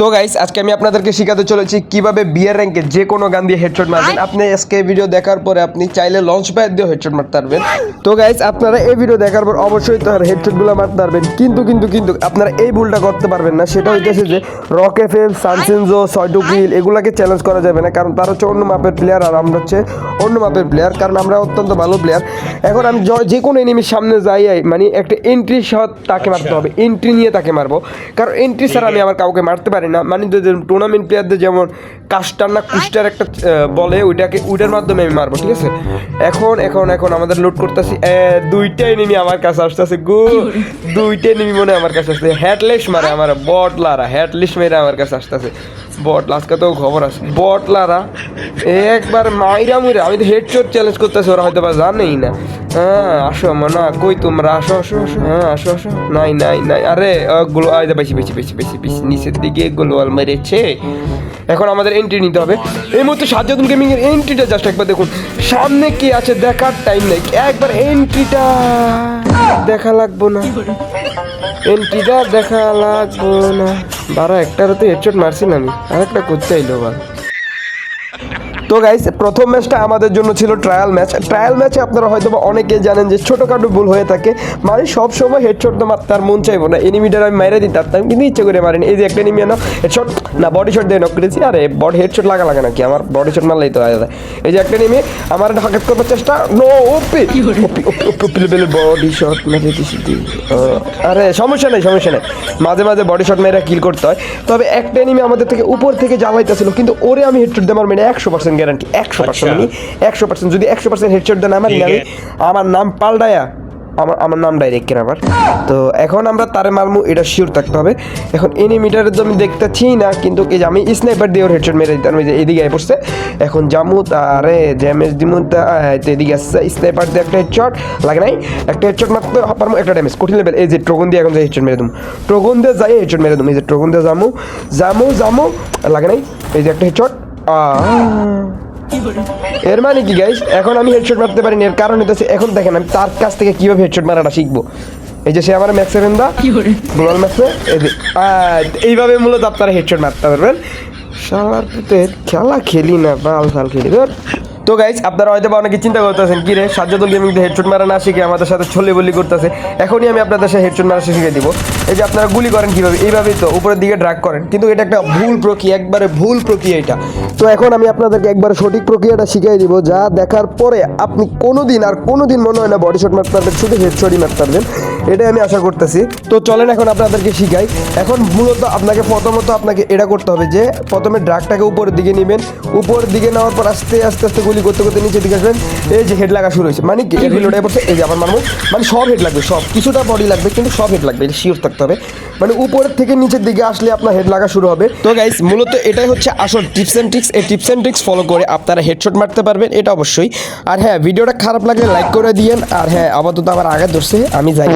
তো গাইস আজকে আমি আপনাদেরকে শেখাতে চলেছি কিভাবে বিয়ার র্যাঙ্কে যে কোনো গান দিয়ে হেডশট মারবেন। আপনি আজকে ভিডিও দেখার পরে আপনি চাইলে লঞ্চ প্যাড দিয়ে হেডশট মারতে পারবেন। তো গাইস আপনারা এই ভিডিও দেখার পর অবশ্যই তার হেডশটগুলো মারতে পারবেন, কিন্তু আপনারা এই ভুলটা করতে পারবেন না। সেটা হইতেছে যে রক এফএম, সানসেনজো, সয়টু কিল এগুলাকে চ্যালেঞ্জ করা যাবে না, কারণ তারা হচ্ছে অন্য মাপের প্লেয়ার আর আমরা হচ্ছে অন্য মাপের প্লেয়ার, কারণ আমরা অত্যন্ত ভালো প্লেয়ার। এখন আমি যে কোনো এনিমির সামনে যাই মানে একটা এন্ট্রি শট তাকে মারতে হবে, এন্ট্রি নিয়ে তাকে মারবো, কারণ এন্ট্রি ছাড়া আমি আমার কাউকে মারতে পারি না। মানে টুর্নামেন্ট প্লেয়ারদের যেমন কাস্টার না কুস্টার একটা বলে, ওইটার মাধ্যমে আমি মারবো, ঠিক আছে। এখন আমাদের লুট করতেছি, দুইটা এনিমি আমার কাছে আসতেছে, দুইটা এনিমি মনে আমার কাছে আসতেছে, হেডলেস মারে আমার বটলারা, হেডলেস মেরে আমার কাছে আসতেছে বটলা। আজকে তো খবর আছে বটলারা একবার মাইরা মুইরা, আমি তো হেডশট চ্যালেঞ্জ করতেছি, ওরা হয়তো বা জানেই না। হ্যাঁ আসো না, কই তোমরা আসো, হ্যাঁ আসো নাই, আরে গুলো বেশি নিচের দিকে গোলওয়াল মেরেছে। এখন আমাদের এন্ট্রি নিতে হবে এই মুহূর্তে। সাজ্জাদুল গেমিং এর এন্ট্রিটা জাস্ট একবার দেখুন, সামনে কি আছে দেখার টাইম নেই, একবার এন্ট্রিটা দেখা লাগবো না, এন্ট্রিটা দেখা লাগবো না। বারা একটার তো হেডশট মারছিলাম আমি, আরেকটা করতে আইলো বা। তো গাইস প্রথম ম্যাচটা আমাদের জন্য ছিল ট্রায়াল ম্যাচে আপনারা হয়তো অনেকেই জানেন যে ছোটোখাটো ভুল হয়ে থাকে, মানে সব সময় হেডশট তো মারতে আর মন চাইবো না, এনিমিটার আমি মাইরে দিতে পারতাম কিন্তু ইচ্ছে করে মারিনি। এই যে একটা এনিমি না হেডশট না বডি শট দিয়ে নক করেছি, আরে বডি হেডশট লাগা নাকি, আমার বডি শট মারলেই তো হয়। এই যে একটা এনিমি আমার ঢাকাত করার চেষ্টা, নো ওপি বডি শট মেরে দিছি। আরে সমস্যা নেই, মাঝে মাঝে বডি শট মেরে কিল করতে হয়। তবে একটা এনিমি আমাদের থেকে উপর থেকে জ্বালাইতেছিল, কিন্তু ওরে আমি হেডশট দিয়ে মারবো না, 100% গ্যারান্টি, 100% আমি 100% যদি 100% হেডশট দেন আমার নাম পাল্টায়া আমার নাম ডাইরেক্ট কেন আবার। তো এখন আমরা তারে মারমু, এটা শিওর থাকতে হবে। এখন এনিমিটার তো আমি দেখতেছি না, কিন্তু এই যে আমি স্নাইপার দিয়ে ওর হেডশট মেরে দিতাম, ওই যে এদিকে আয় পড়ছে। এখন জামু তারে ড্যামেজ দিমু, তো এদিকে আসছে স্নাইপার দিয়ে একটা হেডশট লাগে নাই, একটা হেডশট মারতে পারবো, একটা ড্যামেজ কঠিন লেভেল। এই যে ট্রোগন দিয়ে এখন যে হেডশট মেরে দিম, ট্রোগন দিয়ে যাই হেডশট মেরে দিম, এই যে ট্রোগন দিয়ে জামু লাগে নাই, এই যে একটা হেডশট। এর মানে কি গাইস, এখন আমি হেডশট মারতে পারিনি, এর কারণ হচ্ছে এখন দেখেন আমি তার কাছ থেকে কিভাবে হেডশট মারাটা শিখবো। এই যে সে আমার ম্যাক্সে ফেন্দা গ্লোবাল ম্যাক্সে, এইভাবে মূলত আপনারা হেডশট মারতে পারবেন। শালার পুতের খেলা খেলি না, বাল খেলি। তো গাইস আপনারা হয়তো অনেকে চিন্তা করতেছেন কি রে সাজ্জাদুল গেমিং হেডশট মারা না শিখে আমাদের সাথে ছলে বলি করতেছে। এখনই আমি আপনাদের সাথে হেডশট মারা শিখিয়ে দিব। এই যে আপনারা গুলি করেন কিভাবে, এইভাবেই তো উপরের দিকে ড্রাগ করেন, কিন্তু এটা একটা ভুল প্রক্রিয়া, একবারে ভুল প্রক্রিয়া এটা। তো এখন আমি আপনাদেরকে একবারে সঠিক প্রক্রিয়াটা শিখিয়ে দিব, যা দেখার পরে আপনি কোনোদিন মনে হয় না বডি শট মারতে পারবেন, শুধু হেডশটই মারতে পারবেন, এটাই আমি আশা করতেছি। তো চলেন এখন আপনাদেরকে শিখাই। এখন মূলত প্রথমত আপনাকে এটা করতে হবে যে প্রথমে ড্রাগটাকে উপরের দিকে নেবেন, উপরের দিকে নেওয়ার পর আস্তে আস্তে গুলি করতে নিচের দিকে আসবেন। এই যে হেড লাগা শুরু হয়েছে, মানে কি রিলোডে পড়ছে, এই যে আবার মারবো, মানে সব হেড লাগবে, সব কিছুটা বডি লাগবে কিন্তু সব হেড লাগবে, এটা শিওর থাকতে হবে। মানে উপরের থেকে নিচের দিকে আসলে আপনার হেড লাগা শুরু হবে। তো গাইস মূলত এটাই হচ্ছে আসল টিপস অ্যান্ড ট্রিক্স। এই টিপস অ্যান্ড ট্রিক্স ফলো করে আপনারা হেডশট মারতে পারবেন, এটা অবশ্যই। আর হ্যাঁ ভিডিওটা খারাপ লাগলে লাইক করে দিয়েন, আর হ্যাঁ আপাতত আমার আগে ধরছে, আমি যাই।